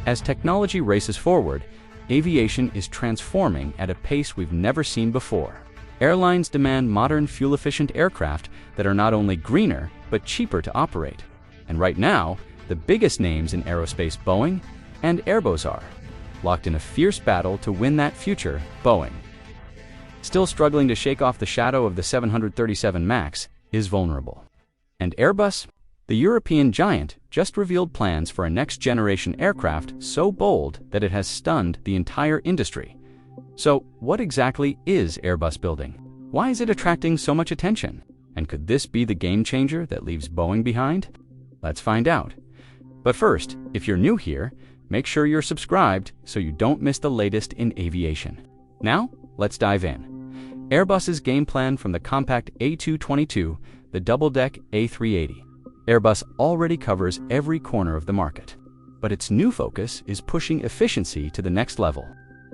As technology races forward, aviation is transforming at a pace we've never seen before. Airlines demand modern, fuel-efficient aircraft that are not only greener, but cheaper to operate. And right now, the biggest names in aerospace, Boeing and Airbus, are locked in a fierce battle to win that future. Boeing, still struggling to shake off the shadow of the 737 MAX, is vulnerable. And Airbus, the European giant, just revealed plans for a next-generation aircraft so bold that it has stunned the entire industry. So, what exactly is Airbus building? Why is it attracting so much attention? And could this be the game changer that leaves Boeing behind? Let's find out. But first, if you're new here, make sure you're subscribed so you don't miss the latest in aviation. Now, let's dive in. Airbus's game plan from the compact A220, the double-deck A380. Airbus already covers every corner of the market, but its new focus is pushing efficiency to the next level.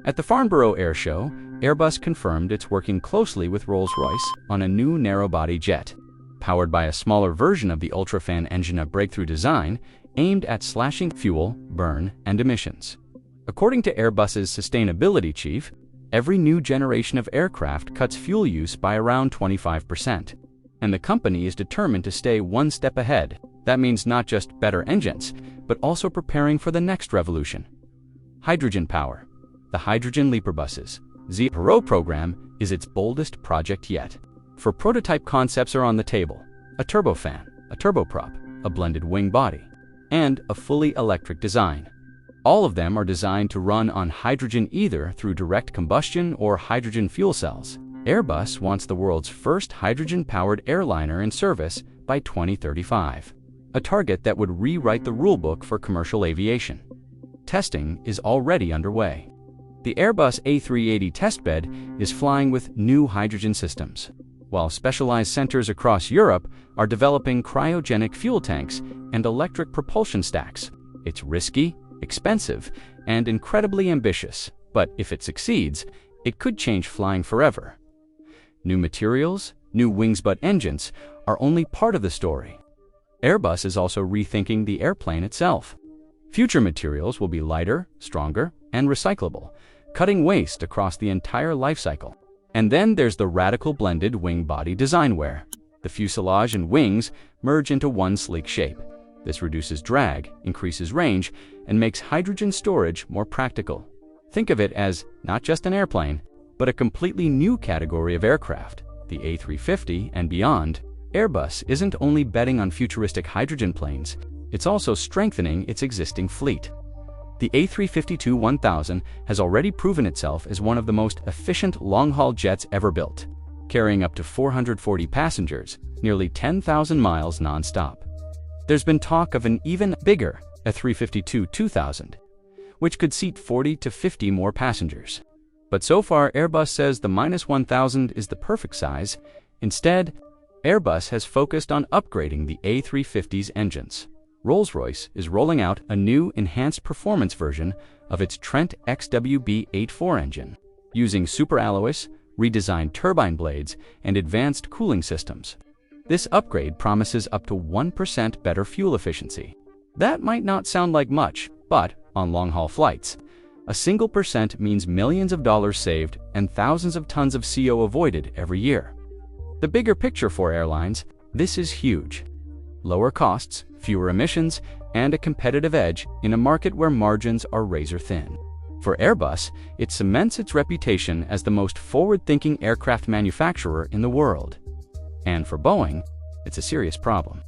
At the Farnborough Air Show, Airbus confirmed it's working closely with Rolls-Royce on a new narrow-body jet, powered by a smaller version of the UltraFan engine, a breakthrough design aimed at slashing fuel, burn, and emissions. According to Airbus's sustainability chief, every new generation of aircraft cuts fuel use by around 25%. And the company is determined to stay one step ahead. That means not just better engines, but also preparing for the next revolution. Hydrogen power. The Hydrogen Leaper buses, ZEROe program, is its boldest project yet. For prototype concepts are on the table: a turbofan, a turboprop, a blended wing body, and a fully electric design. All of them are designed to run on hydrogen, either through direct combustion or hydrogen fuel cells. Airbus wants the world's first hydrogen-powered airliner in service by 2035, a target that would rewrite the rulebook for commercial aviation. Testing is already underway. The Airbus A380 testbed is flying with new hydrogen systems, while specialized centers across Europe are developing cryogenic fuel tanks and electric propulsion stacks. It's risky, expensive, and incredibly ambitious, but if it succeeds, it could change flying forever. New materials, new wings, but engines are only part of the story. Airbus is also rethinking the airplane itself. Future materials will be lighter, stronger, and recyclable, cutting waste across the entire life cycle. And then there's the radical blended wing body design, where the fuselage and wings merge into one sleek shape. This reduces drag, increases range, and makes hydrogen storage more practical. Think of it as not just an airplane, but a completely new category of aircraft, the A350 and beyond. Airbus isn't only betting on futuristic hydrogen planes, it's also strengthening its existing fleet. The A350-1000 has already proven itself as one of the most efficient long-haul jets ever built, carrying up to 440 passengers, nearly 10,000 miles non-stop. There's been talk of an even bigger A350-2000, which could seat 40 to 50 more passengers. But so far, Airbus says the -1000 is the perfect size. Instead, Airbus has focused on upgrading the A350's engines. Rolls-Royce is rolling out a new enhanced performance version of its Trent XWB-84 engine, using superalloys, redesigned turbine blades, and advanced cooling systems. This upgrade promises up to 1% better fuel efficiency. That might not sound like much, but on long-haul flights, a single percent means millions of dollars saved and thousands of tons of CO avoided every year. The bigger picture for airlines, this is huge. Lower costs, fewer emissions, and a competitive edge in a market where margins are razor-thin. For Airbus, it cements its reputation as the most forward-thinking aircraft manufacturer in the world. And for Boeing, it's a serious problem.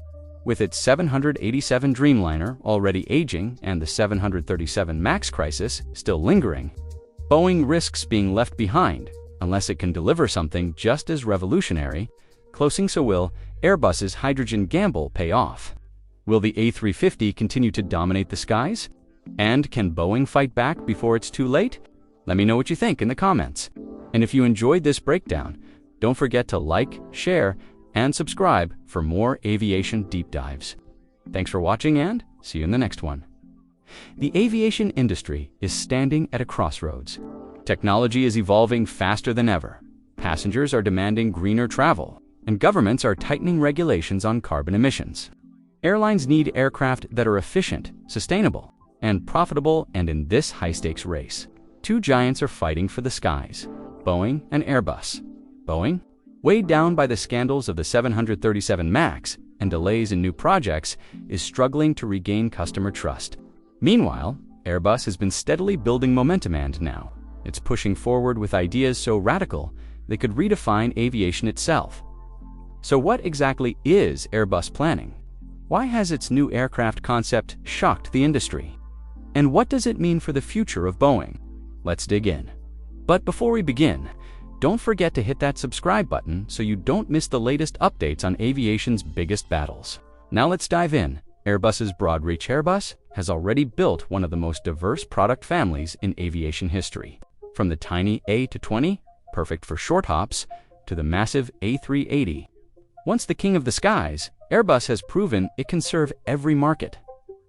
With its 787 Dreamliner already aging and the 737 MAX crisis still lingering, Boeing risks being left behind unless it can deliver something just as revolutionary. So will Airbus's hydrogen gamble pay off? Will the A350 continue to dominate the skies? And can Boeing fight back before it's too late? Let me know what you think in the comments. And if you enjoyed this breakdown, don't forget to like, share, and subscribe for more aviation deep dives. Thanks for watching, and see you in the next one. The aviation industry is standing at a crossroads. Technology is evolving faster than ever. Passengers are demanding greener travel, and governments are tightening regulations on carbon emissions. Airlines need aircraft that are efficient, sustainable, and profitable, and in this high-stakes race, two giants are fighting for the skies, Boeing and Airbus. Boeing, weighed down by the scandals of the 737 MAX and delays in new projects, is struggling to regain customer trust. Meanwhile, Airbus has been steadily building momentum, and now it's pushing forward with ideas so radical they could redefine aviation itself. So what exactly is Airbus planning? Why has its new aircraft concept shocked the industry? And what does it mean for the future of Boeing? Let's dig in. But before we begin, don't forget to hit that subscribe button so you don't miss the latest updates on aviation's biggest battles. Now let's dive in. Airbus's broad-reach Airbus has already built one of the most diverse product families in aviation history. From the tiny A220, perfect for short hops, to the massive A380. Once the king of the skies, Airbus has proven it can serve every market.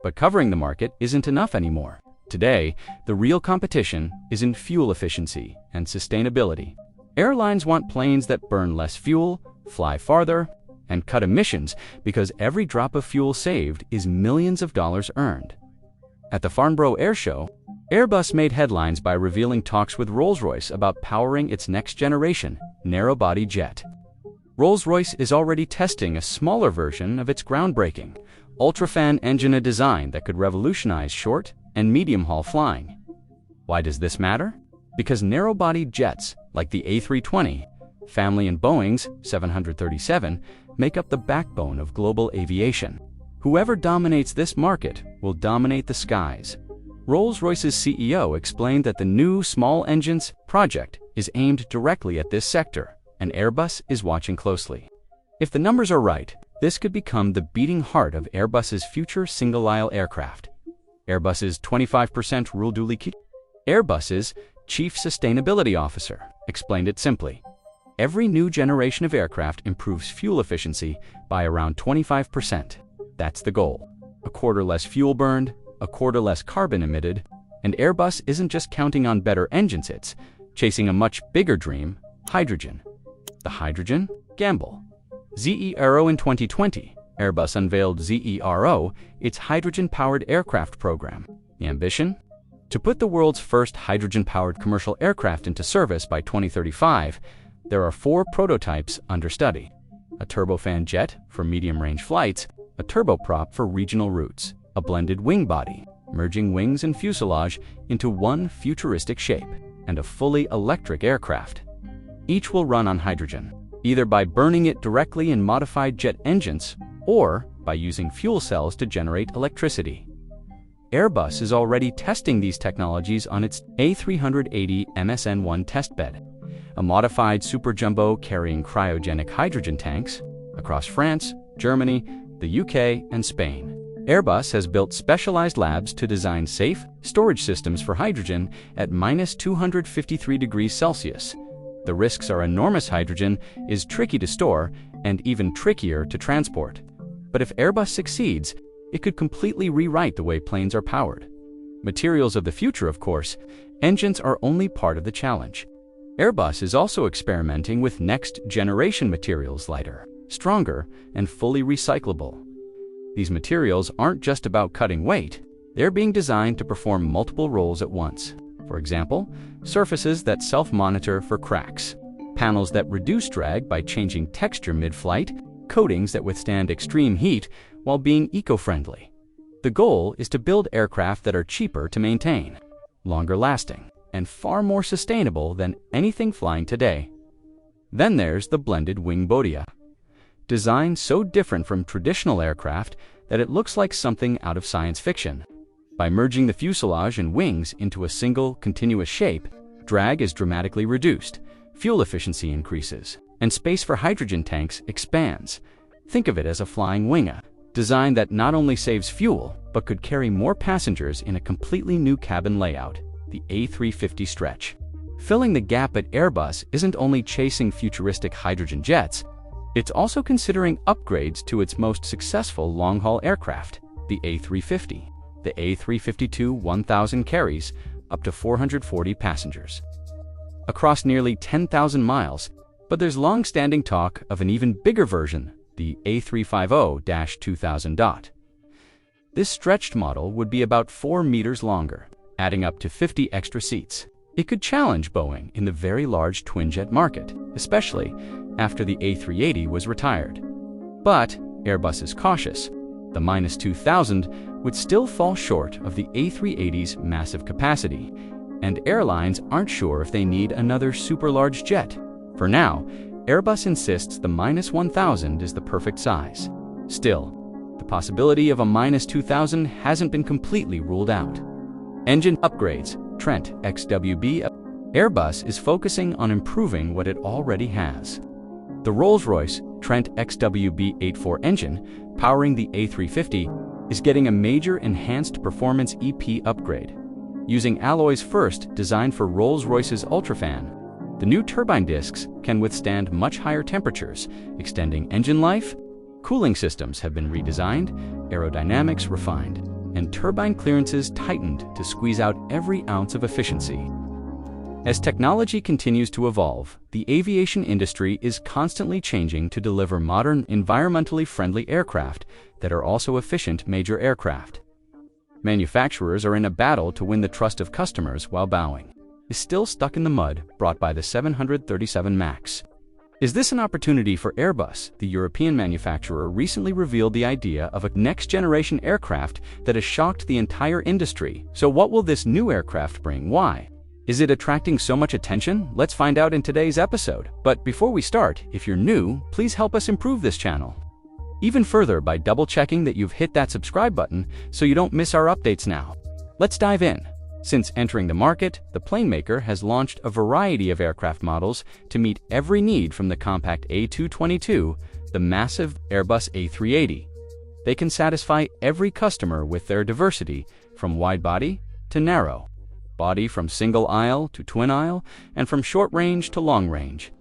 But covering the market isn't enough anymore. Today, the real competition is in fuel efficiency and sustainability. Airlines want planes that burn less fuel, fly farther, and cut emissions because every drop of fuel saved is millions of dollars earned. At the Farnborough Air Show, Airbus made headlines by revealing talks with Rolls-Royce about powering its next-generation narrow-body jet. Rolls-Royce is already testing a smaller version of its groundbreaking UltraFan engine, a design that could revolutionize short and medium-haul flying. Why does this matter? Because narrow-body jets like the A320 family and Boeing's 737 make up the backbone of global aviation. Whoever dominates this market will dominate the skies. Rolls-Royce's CEO explained that the new small engines project is aimed directly at this sector, and Airbus is watching closely. If the numbers are right, this could become the beating heart of Airbus's future single-aisle aircraft. Airbus's 25% rule duly key. Airbus's Chief Sustainability Officer explained it simply. Every new generation of aircraft improves fuel efficiency by around 25%. That's the goal. A quarter less fuel burned, a quarter less carbon emitted, and Airbus isn't just counting on better engines, it's chasing a much bigger dream: hydrogen. The hydrogen gamble. ZEROe. In 2020, Airbus unveiled ZEROe, its hydrogen-powered aircraft program. The ambition? To put the world's first hydrogen-powered commercial aircraft into service by 2035. There are 4 prototypes under study: a turbofan jet for medium-range flights, a turboprop for regional routes, a blended wing body, merging wings and fuselage into one futuristic shape, and a fully electric aircraft. Each will run on hydrogen, either by burning it directly in modified jet engines or by using fuel cells to generate electricity. Airbus is already testing these technologies on its A380 MSN-1 testbed, a modified super jumbo carrying cryogenic hydrogen tanks across France, Germany, the UK, and Spain. Airbus has built specialized labs to design safe storage systems for hydrogen at -253 degrees Celsius. The risks are enormous. Hydrogen is tricky to store and even trickier to transport. But if Airbus succeeds, it could completely rewrite the way planes are powered. Materials of the future, of course. Engines are only part of the challenge. Airbus is also experimenting with next-generation materials, lighter, stronger, and fully recyclable. These materials aren't just about cutting weight. They're being designed to perform multiple roles at once. For example, surfaces that self-monitor for cracks, panels that reduce drag by changing texture mid-flight, coatings that withstand extreme heat while being eco-friendly. The goal is to build aircraft that are cheaper to maintain, longer-lasting, and far more sustainable than anything flying today. Then there's the blended wing body, designed so different from traditional aircraft that it looks like something out of science fiction. By merging the fuselage and wings into a single, continuous shape, drag is dramatically reduced, fuel efficiency increases, and space for hydrogen tanks expands. Think of it as a flying wing, a design that not only saves fuel, but could carry more passengers in a completely new cabin layout, the A350 stretch. Filling the gap at Airbus isn't only chasing futuristic hydrogen jets, it's also considering upgrades to its most successful long-haul aircraft, the A350. The A350-1000 carries up to 440 passengers across nearly 10,000 miles, but there's long-standing talk of an even bigger version, the A350-2000. This stretched model would be about 4 meters longer, adding up to 50 extra seats. It could challenge Boeing in the very large twin-jet market, especially after the A380 was retired. But Airbus is cautious. The -2000 would still fall short of the A380's massive capacity, and airlines aren't sure if they need another super-large jet. For now, Airbus insists the -1000 is the perfect size. Still, the possibility of a -2000 hasn't been completely ruled out. Engine upgrades, Trent XWB. Airbus is focusing on improving what it already has. The Rolls-Royce Trent XWB-84 engine, powering the A350, is getting a major enhanced performance EP upgrade. Using alloys first designed for Rolls-Royce's Ultrafan, the new turbine discs can withstand much higher temperatures, extending engine life. Cooling systems have been redesigned, aerodynamics refined, and turbine clearances tightened to squeeze out every ounce of efficiency. As technology continues to evolve, the aviation industry is constantly changing to deliver modern, environmentally friendly aircraft that are also efficient major aircraft. Manufacturers are in a battle to win the trust of customers while Boeing is still stuck in the mud brought by the 737 MAX. Is this an opportunity for Airbus? The European manufacturer recently revealed the idea of a next-generation aircraft that has shocked the entire industry. So what will this new aircraft bring? Why is it attracting so much attention? Let's find out in today's episode. But before we start, if you're new, please help us improve this channel even further by double-checking that you've hit that subscribe button so you don't miss our updates now. Let's dive in. Since entering the market, the plane maker has launched a variety of aircraft models to meet every need, from the compact A220 to the massive Airbus A380. They can satisfy every customer with their diversity, from wide-body to narrow body, from single-aisle to twin-aisle, and from short-range to long-range.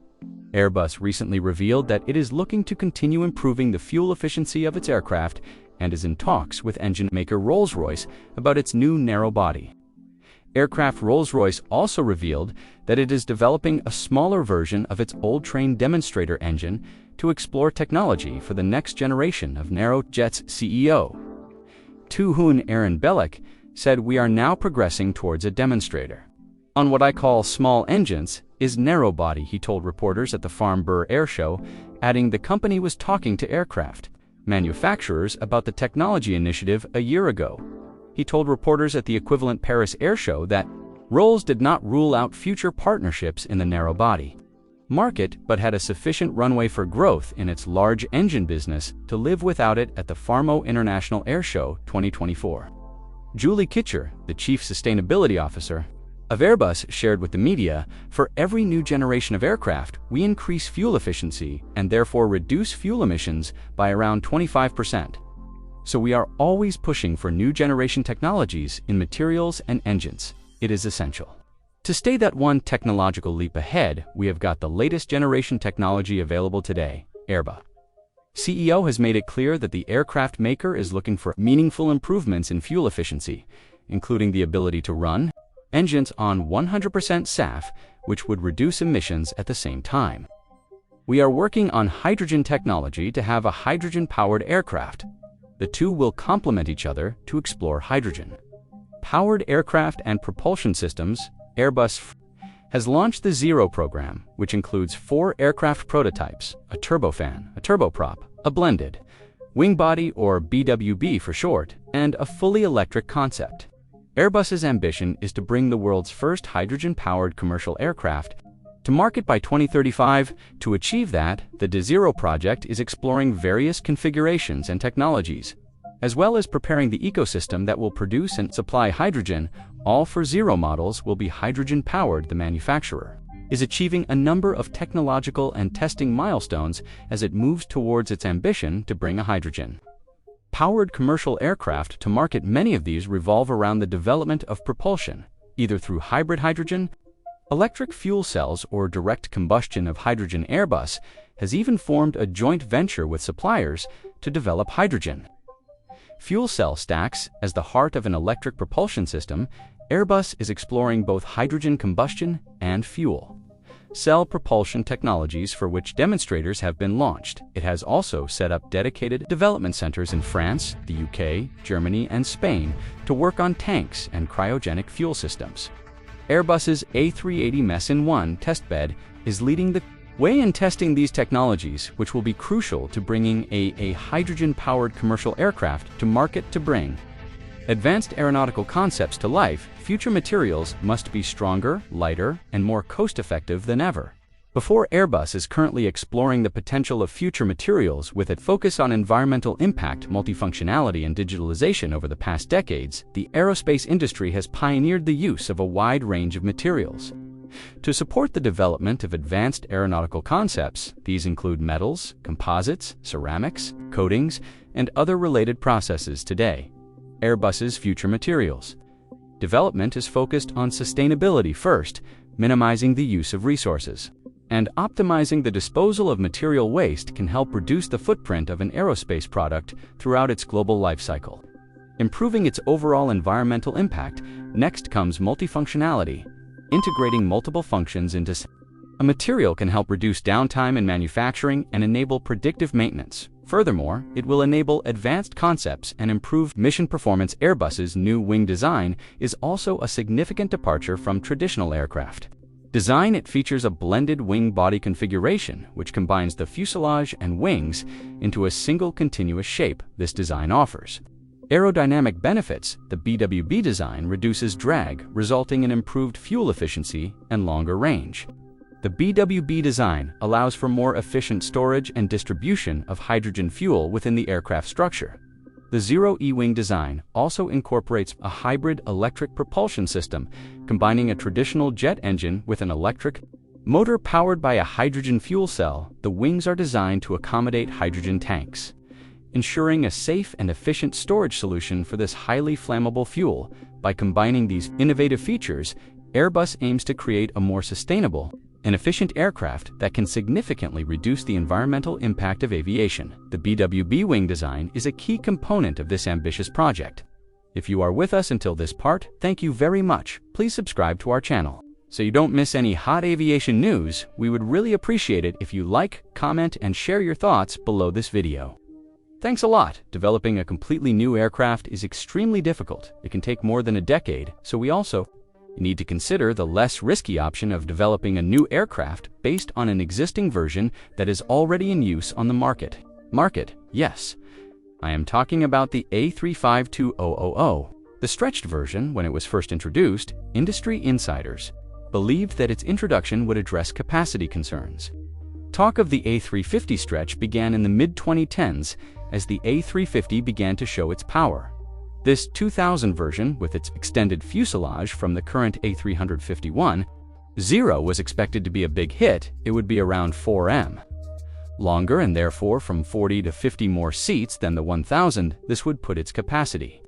Airbus recently revealed that it is looking to continue improving the fuel efficiency of its aircraft and is in talks with engine maker Rolls-Royce about its new narrow body. Aircraft Rolls-Royce also revealed that it is developing a smaller version of its old train demonstrator engine to explore technology for the next generation of narrow jets. CEO Hoon Aaron Bellick said, "We are now progressing towards a demonstrator on what I call small engines is narrow body," he told reporters at the Farnborough Air Show, adding the company was talking to aircraft manufacturers about the technology initiative a year ago. He told reporters at the equivalent Paris Air Show that Rolls did not rule out future partnerships in the narrow-body market, but had a sufficient runway for growth in its large engine business to live without it at the Farnborough International Air Show 2024. Julie Kitcher, the chief sustainability officer of Airbus, shared with the media, "For every new generation of aircraft, we increase fuel efficiency and therefore reduce fuel emissions by around 25%. So we are always pushing for new generation technologies in materials and engines. It is essential to stay that one technological leap ahead. We have got the latest generation technology available today." Airbus CEO has made it clear that the aircraft maker is looking for meaningful improvements in fuel efficiency, including the ability to run engines on 100% SAF, which would reduce emissions at the same time. "We are working on hydrogen technology to have a hydrogen-powered aircraft. The two will complement each other to explore hydrogen-powered aircraft and propulsion systems." Airbus has launched the ZEROe program, which includes 4 aircraft prototypes, a turbofan, a turboprop, a blended wing body, or BWB for short, and a fully electric concept. Airbus's ambition is to bring the world's first hydrogen-powered commercial aircraft to market by 2035. To achieve that, the ZEROe project is exploring various configurations and technologies, as well as preparing the ecosystem that will produce and supply hydrogen. All 4 ZEROe models will be hydrogen-powered. The manufacturer is achieving a number of technological and testing milestones as it moves towards its ambition to bring a hydrogen-powered commercial aircraft to market. Many of these revolve around the development of propulsion, either through hybrid hydrogen, electric fuel cells, or direct combustion of hydrogen. Airbus has even formed a joint venture with suppliers to develop hydrogen fuel cell stacks. As the heart of an electric propulsion system, Airbus is exploring both hydrogen combustion and fuel cell propulsion technologies for which demonstrators have been launched. It has also set up dedicated development centers in France, the UK, Germany, and Spain to work on tanks and cryogenic fuel systems. Airbus's A380 Mesin-1 testbed is leading the way in testing these technologies, which will be crucial to bringing a hydrogen-powered commercial aircraft to market. To bring advanced aeronautical concepts to life, future materials must be stronger, lighter, and more cost-effective than ever. Before Airbus is currently exploring the potential of future materials with a focus on environmental impact, multifunctionality, and digitalization over the past decades, the aerospace industry has pioneered the use of a wide range of materials. To support the development of advanced aeronautical concepts, these include metals, composites, ceramics, coatings, and other related processes. Today, Airbus's future materials development is focused on sustainability first, minimizing the use of resources, and optimizing the disposal of material waste can help reduce the footprint of an aerospace product throughout its global life cycle, improving its overall environmental impact. Next comes multifunctionality. Integrating multiple functions into a material can help reduce downtime in manufacturing and enable predictive maintenance. Furthermore, it will enable advanced concepts and improve mission performance. Airbus's new wing design is also a significant departure from traditional aircraft design. It features a blended wing body configuration, which combines the fuselage and wings into a single continuous shape. This design offers aerodynamic benefits. The BWB design reduces drag, resulting in improved fuel efficiency and longer range. The BWB design allows for more efficient storage and distribution of hydrogen fuel within the aircraft structure. The ZEROe wing design also incorporates a hybrid electric propulsion system, combining a traditional jet engine with an electric motor powered by a hydrogen fuel cell. The wings are designed to accommodate hydrogen tanks, ensuring a safe and efficient storage solution for this highly flammable fuel. By combining these innovative features, Airbus aims to create a more sustainable and efficient aircraft that can significantly reduce the environmental impact of aviation. The BWB wing design is a key component of this ambitious project. If you are with us until this part, thank you very much. Please subscribe to our channel so you don't miss any hot aviation news. We would really appreciate it if you like, comment, and share your thoughts below this video. Thanks a lot. Developing a completely new aircraft is extremely difficult. It can take more than a decade, so we also need to consider the less risky option of developing a new aircraft based on an existing version that is already in use on the market. Yes, I am talking about the A350-000. The stretched version. When it was first introduced, industry insiders believed that its introduction would address capacity concerns. Talk of the A350 stretch began in the mid-2010s as the A350 began to show its power. This 2000 version, with its extended fuselage from the current A351, ZEROe was expected to be a big hit. It would be around 4 longer and therefore from 40 to 50 more seats than the 1000. This would put its capacity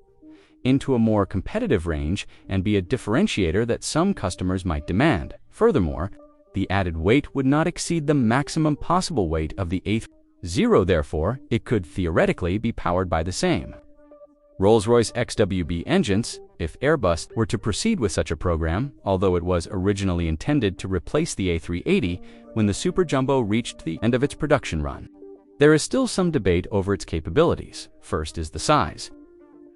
into a more competitive range and be a differentiator that some customers might demand. Furthermore, the added weight would not exceed the maximum possible weight of the A350. Therefore, it could theoretically be powered by the same Rolls-Royce XWB engines if Airbus were to proceed with such a program, although it was originally intended to replace the A380 when the Super Jumbo reached the end of its production run. There is still some debate over its capabilities. First is the size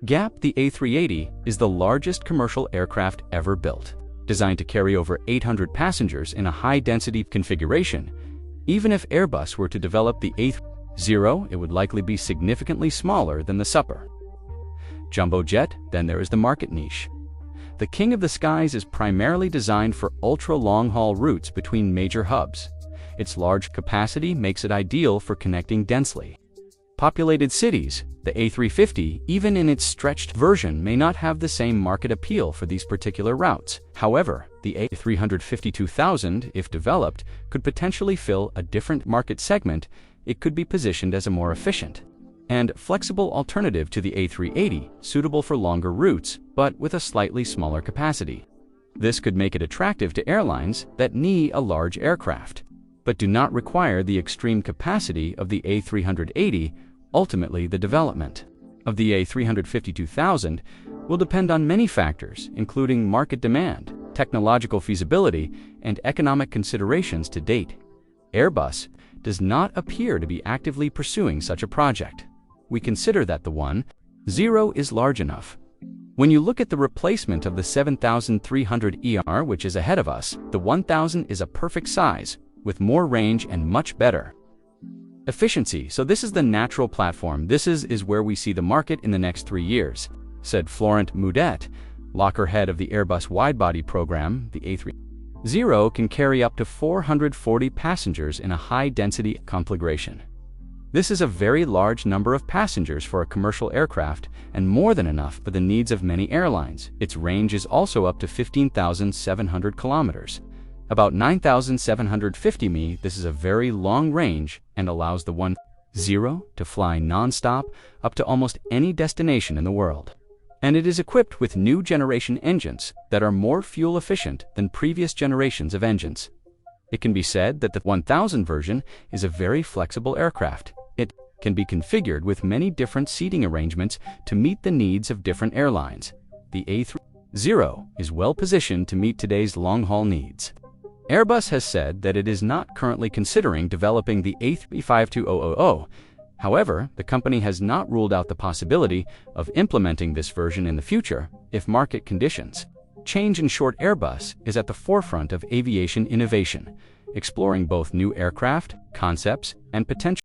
gap. The A380 is the largest commercial aircraft ever built, designed to carry over 800 passengers in a high-density configuration. Even if Airbus were to develop the A350, it would likely be significantly smaller than the Super Jumbo jet. Then there is the market niche. The King of the Skies is primarily designed for ultra-long-haul routes between major hubs. Its large capacity makes it ideal for connecting densely populated cities. The A350, even in its stretched version, may not have the same market appeal for these particular routes. However, the A350-2000, if developed, could potentially fill a different market segment. It could be positioned as a more efficient and flexible alternative to the A380, suitable for longer routes, but with a slightly smaller capacity. This could make it attractive to airlines that need a large aircraft, but do not require the extreme capacity of the A380. Ultimately, the development of the A350-2000 will depend on many factors, including market demand, technological feasibility, and economic considerations to date, Airbus does not appear to be actively pursuing such a project. We consider that the ZEROe is large enough. When you look at the replacement of the 7300ER, which is ahead of us, the 1000 is a perfect size, with more range and much better efficiency. So this is the natural platform. This is where we see the market in the next 3 years, said Florent Moudet, lockerhead of the Airbus widebody program, the A3. ZEROe can carry up to 440 passengers in a high-density configuration. This is a very large number of passengers for a commercial aircraft and more than enough for the needs of many airlines. Its range is also up to 15,700 kilometers, about 9,750 mi. This is a very long range and allows the ZEROe to fly non-stop up to almost any destination in the world. And it is equipped with new generation engines that are more fuel efficient than previous generations of engines. It can be said that the 1000 version is a very flexible aircraft. It can be configured with many different seating arrangements to meet the needs of different airlines. The A3 ZEROe is well positioned to meet today's long-haul needs. Airbus has said that it is not currently considering developing the A350-000. However, the company has not ruled out the possibility of implementing this version in the future if market conditions change. In short, Airbus is at the forefront of aviation innovation, exploring both new aircraft concepts and potential